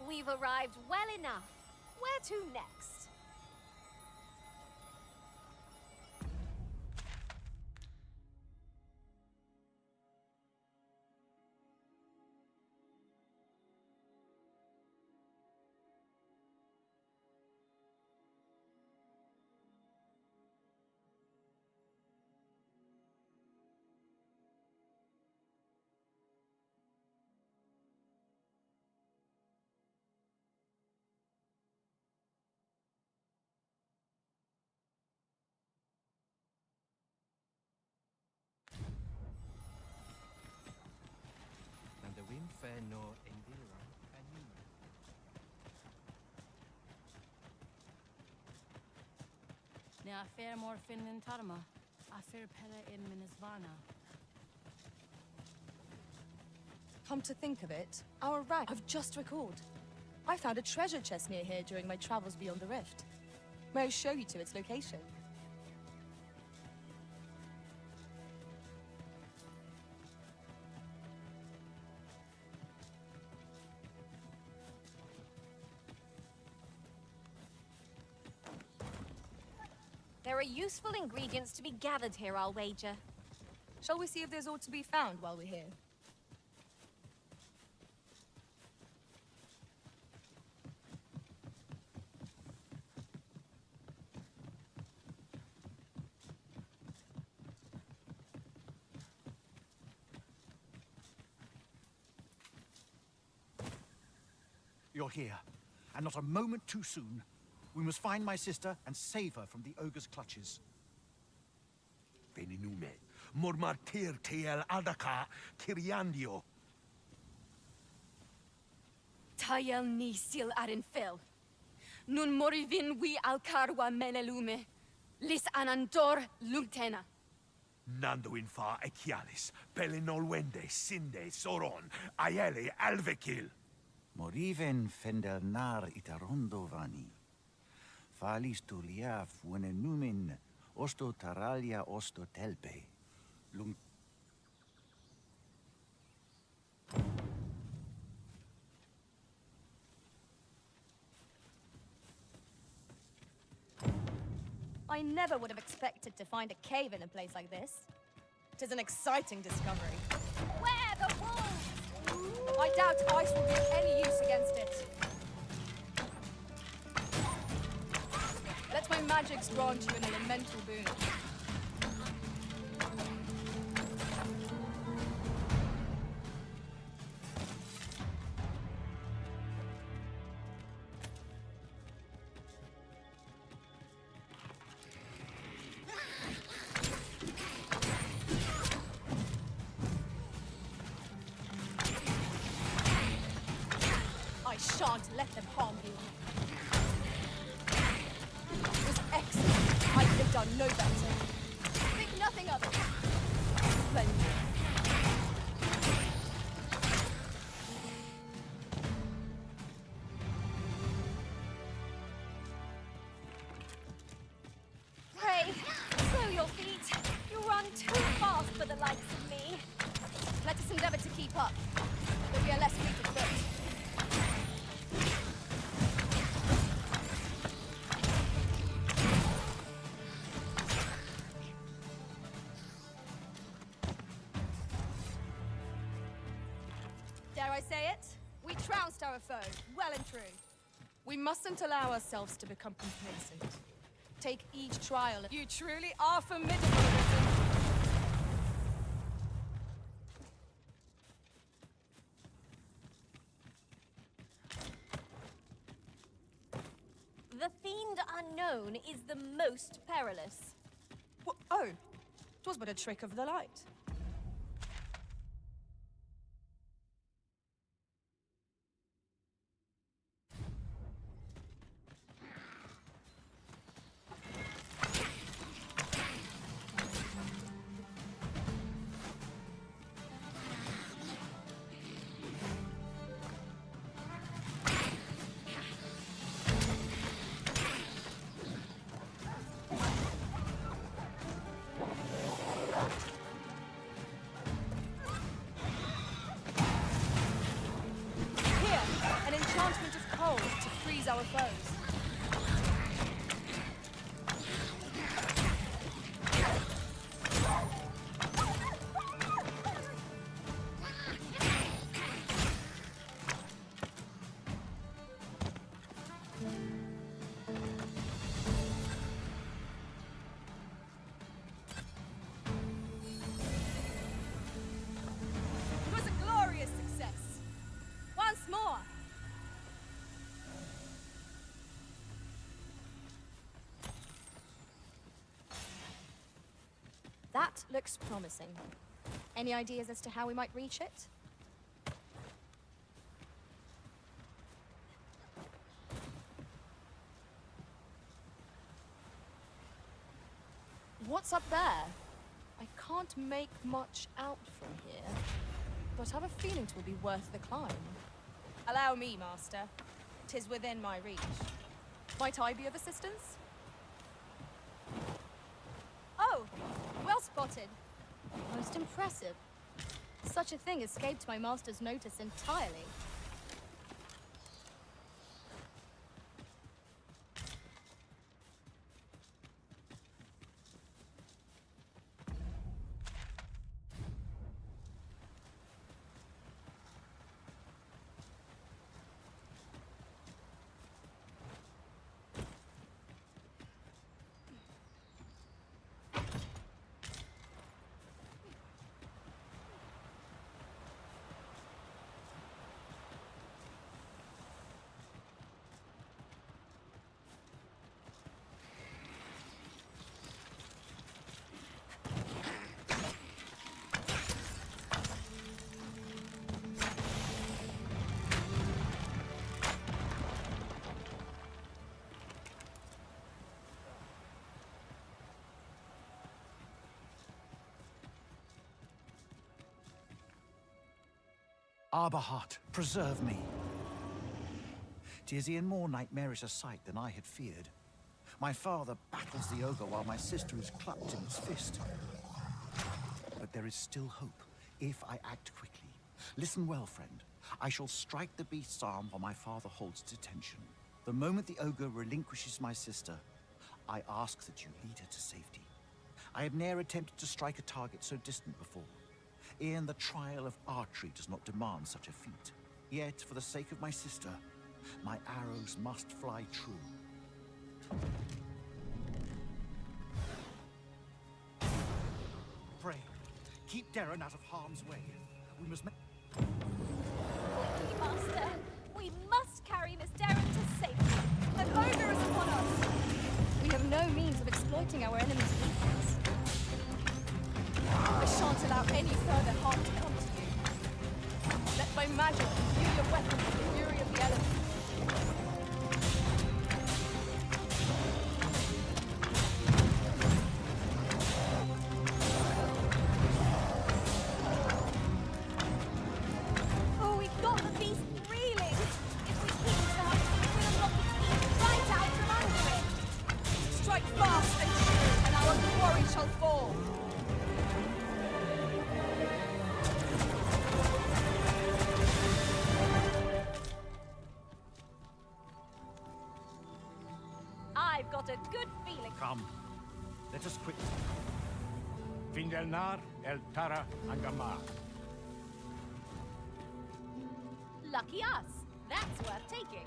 We've arrived well enough. Where to next? Ne afer morfin in tarma. Afer pera in Minisvarna. Come to think of it, our rag I've just recalled. I found a treasure chest near here during my travels beyond the rift. May I show you to its location? There are useful ingredients to be gathered here, I'll wager. Shall we see if there's aught to be found while we're here? You're here, and not a moment too soon. We must find my sister and save her from the ogre's clutches. Veninume, mormartir tel adaka tiriandio. Tayel ni sil arin fil. nun morivin we alcarwa menelume, lis anandor lungtena. Nando infa echialis, pelinolwende, sinde, soron, aiele alvekil. Moriven fendelnar itarondo vani. Falis tulia fuenenumin, osto taralia osto telpe. Lung... I never would have expected to find a cave in a place like this. It is an exciting discovery. Where the wolves? I doubt ice will be of any use against it. Let my magics grant you an elemental boon. I shan't let them harm you. It was excellent. I could have done no better. Think nothing of it. Splendid. Pray, slow your feet. You run too fast for the likes of me. Let us endeavor to keep up, though we are less fleet of foot. Dare I say it? We trounced our foe, well and true. We mustn't allow ourselves to become complacent. Take each trial. You truly are formidable, Risen. The Fiend Unknown is the most perilous. Oh, 'twas but a trick of the light. To freeze our foes. It was a glorious success. Once more. That looks promising. Any ideas as to how we might reach it? What's up there? I can't make much out from here, but I have a feeling it will be worth the climb. Allow me, Master. 'Tis within my reach. Might I be of assistance? Oh, well spotted. Most impressive. Such a thing escaped my master's notice entirely. Arborheart, preserve me. 'Tis e'en more nightmarish a sight than I had feared. My father battles the ogre while my sister is clutched in its fist. But there is still hope, if I act quickly. Listen well, friend. I shall strike the beast's arm while my father holds its attention. The moment the ogre relinquishes my sister, I ask that you lead her to safety. I have ne'er attempted to strike a target so distant before. E'en the trial of archery does not demand such a feat. Yet, for the sake of my sister, my arrows must fly true. Pray, keep Darren out of harm's way. We must Quickly, Master! We must carry Miss Darren to safety! An ogre is upon us! We have no means of exploiting our enemy's weakness. I shan't allow any further harm to come to you. Let my magic imbue your weapon with the fury of the elements. Oh, we've got the beast reeling! If we keep it up, we'll unlock its teeth right out from under it! Strike fast and true, and our quarry shall fall! I've got a good feeling. come. Let us quit. Findelnar, El Tara, Angamar. Lucky us. That's worth taking.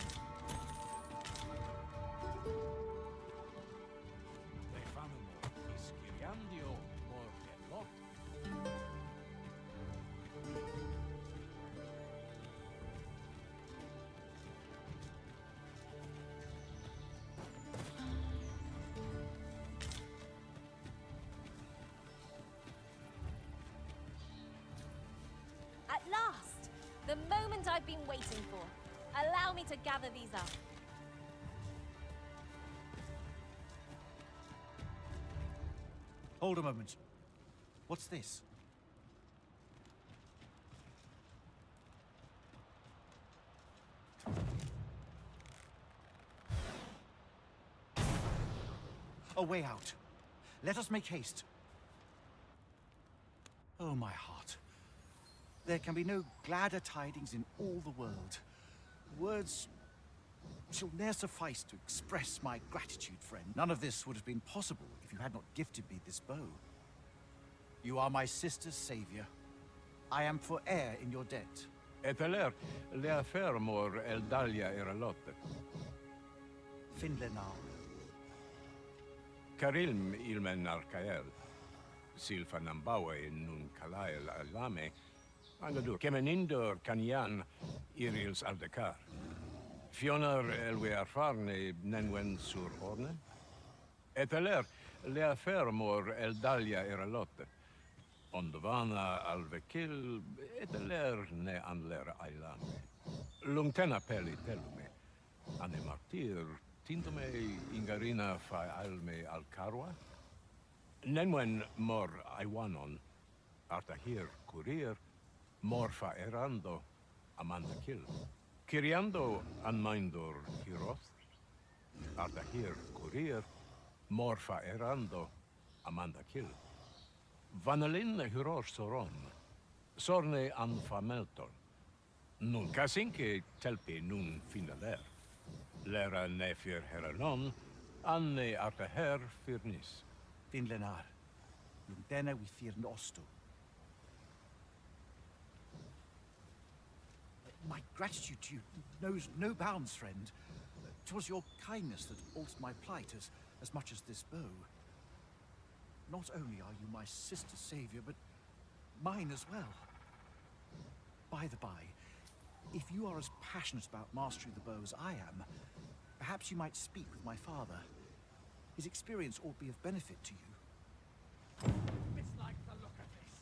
At last! The moment I've been waiting for. Allow me to gather these up. Hold a moment. What's this? A way out. Let us make haste. Oh, my heart. There can be no gladder tidings in all the world. Words shall ne'er suffice to express my gratitude, friend. None of this would have been possible if you had not gifted me this bow. You are my sister's savior. I am forever in your debt. Eteler, le affermor el dalia eralotte. Finlenar. Karilm ilmen arcael. Silfa nambawe nun kalael alame. Angadur kemenindor kanian irils aldecar. Fionar elwe arfarne nenwen sur orne. Eteler, le affermor el dalia eralotte. Ondovana alvekil, eteler ne anler ailame. Lungtena peli telume. Ane martir, tintome ingarina fa alme alcarwa. Nenwen mor aiwanon, artahir curir, mor fa erando, amanda kill. Kiriando anmindor hiroth, artahir curir, mor fa erando, amanda kill. Vanelin hyros soron, sorne anfamelton. Nun casinque telpi nun finaler. Lera nefir heranon, anne artaher firnis. Finlenar. Lundena we fear osto. My gratitude to you knows no bounds, friend. 'Twas your kindness that altered my plight as much as this bow. Not only are you my sister's savior, but mine as well. By the by, if you are as passionate about mastery of the bow as I am, perhaps you might speak with my father. His experience ought to be of benefit to you. Mislike the look of this.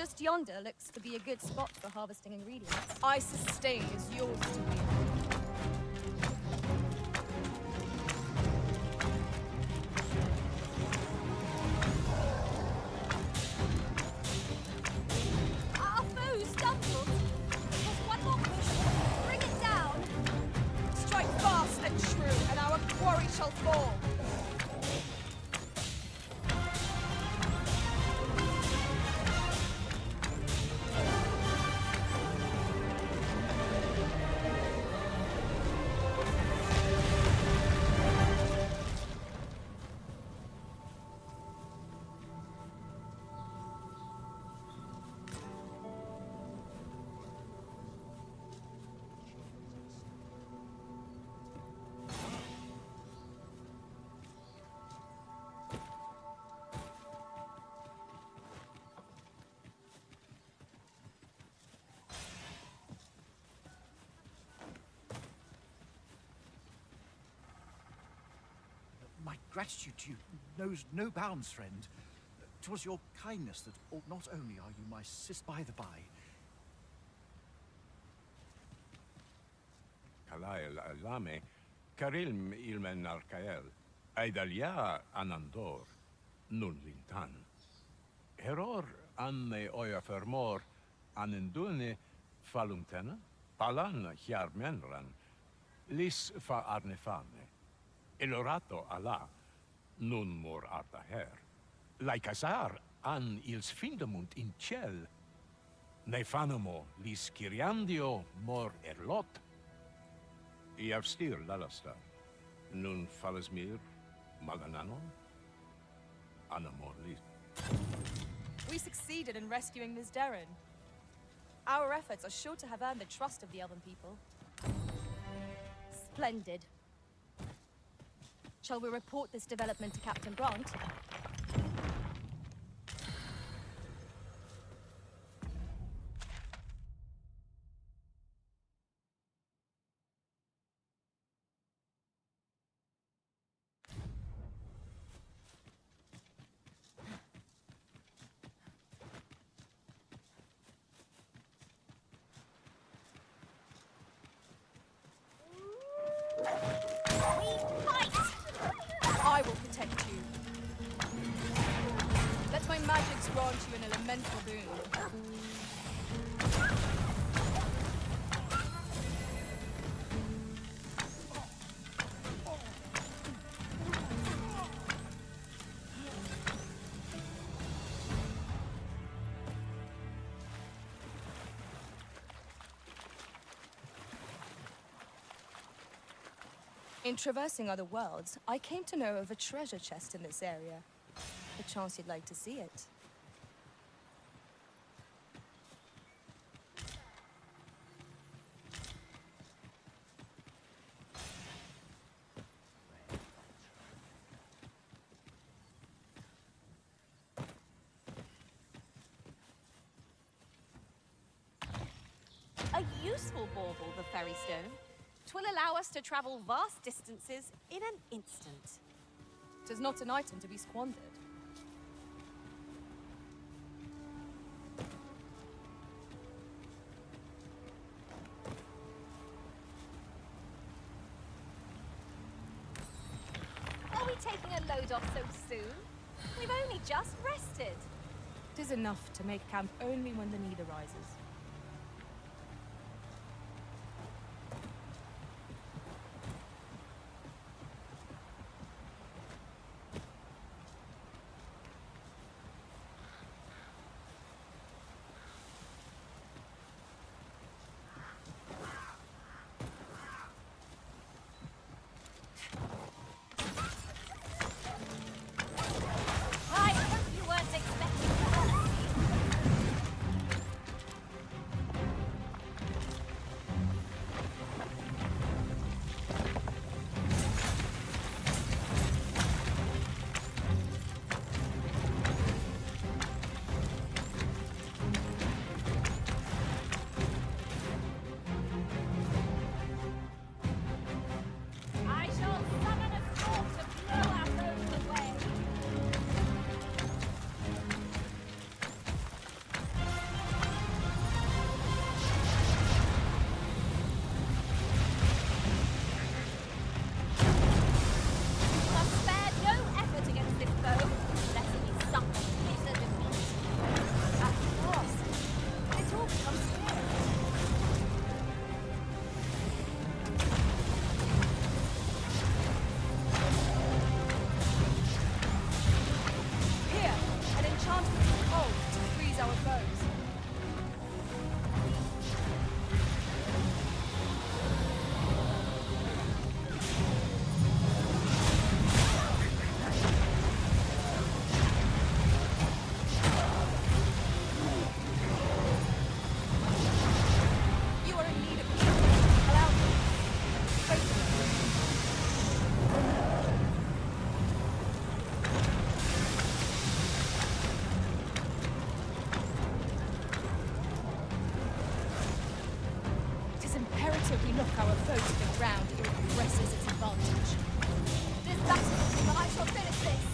Just yonder looks to be a good spot for harvesting ingredients. I sustain is yours to wield. Our foe stumbles. Just one more push. Bring it down. Strike fast and true, and our quarry shall fall. My gratitude to you knows no bounds, friend. 'Twas your kindness that not only are you my sister by the by. Kalael alame, karilm ilmen arkael, aidalia anandor, nun lintan. Heror anne oya fermor, anendune falumtena, palan hjarmenran, lis fa arnefane. Elorato ala, nun mor arta her. Laikasar an ils findamunt in ciel. Nefanamo lis kiriandio mor erlot. Iavstir lalasta. Nun falasmir maganano. Anamor lis. We succeeded in rescuing Ms. Darren. Our efforts are sure to have earned the trust of the Elven people. Splendid. Shall we report this development to Captain Brant? I will protect you. Let my magics grant you an elemental boon. In traversing other worlds, I came to know of a treasure chest in this area. Perchance you'd like to see it. A useful bauble, the ferry stone. 'Twill allow us to travel vast distances in an instant. 'Tis not an item to be squandered. Are we taking a load off so soon? We've only just rested. 'Tis enough to make camp only when the need arises. I hope you weren't expecting that. ground here presses its advantage. This battle, but I shall finish this!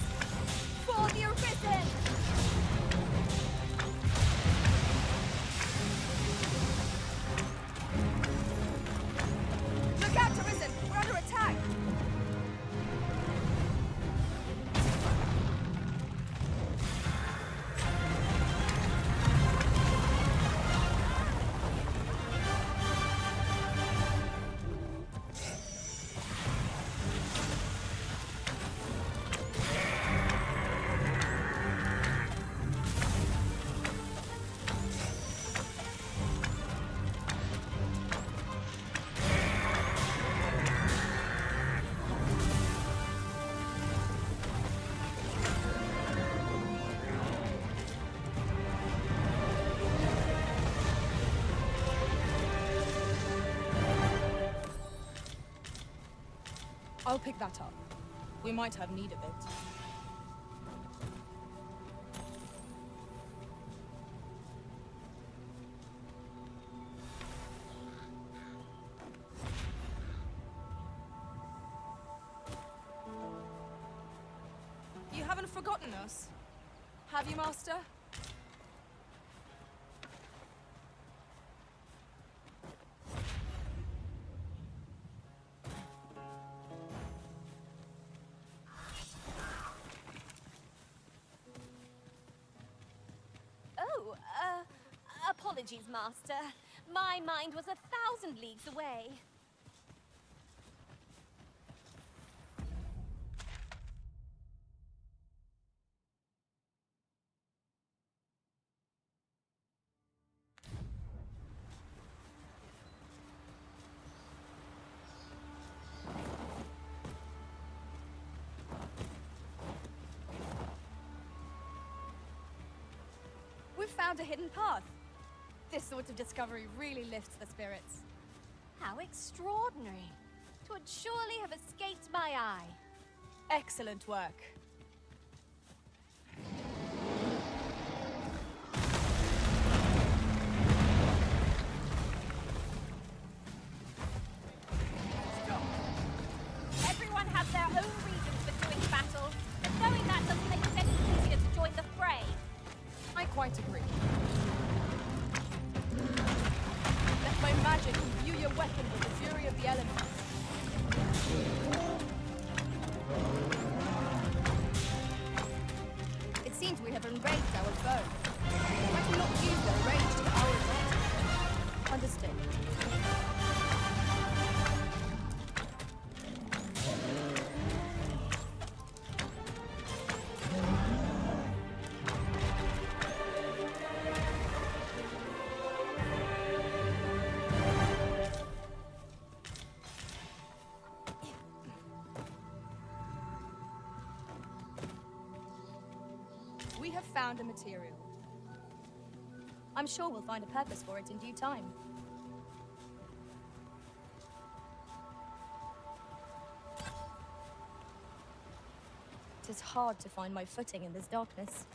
For the Arisen! Look out, Arisen! We're under attack! I'll pick that up. We might have need of it. You haven't forgotten us, have you, Master? Oh, apologies, Master. My mind was 1,000 leagues away. We've found a hidden path. This sort of discovery really lifts the spirits. How extraordinary. 'Twould surely have escaped my eye. Excellent work. Everyone has their own reasons for doing battle, but knowing that doesn't make it any easier to join the fray. I quite agree. Let my magic imbue your weapon with the fury of the elements. It seems we have enraged our foe. Why do not use their rage to our advantage? Understood. We have found a material. I'm sure we'll find a purpose for it in due time. It is hard to find my footing in this darkness.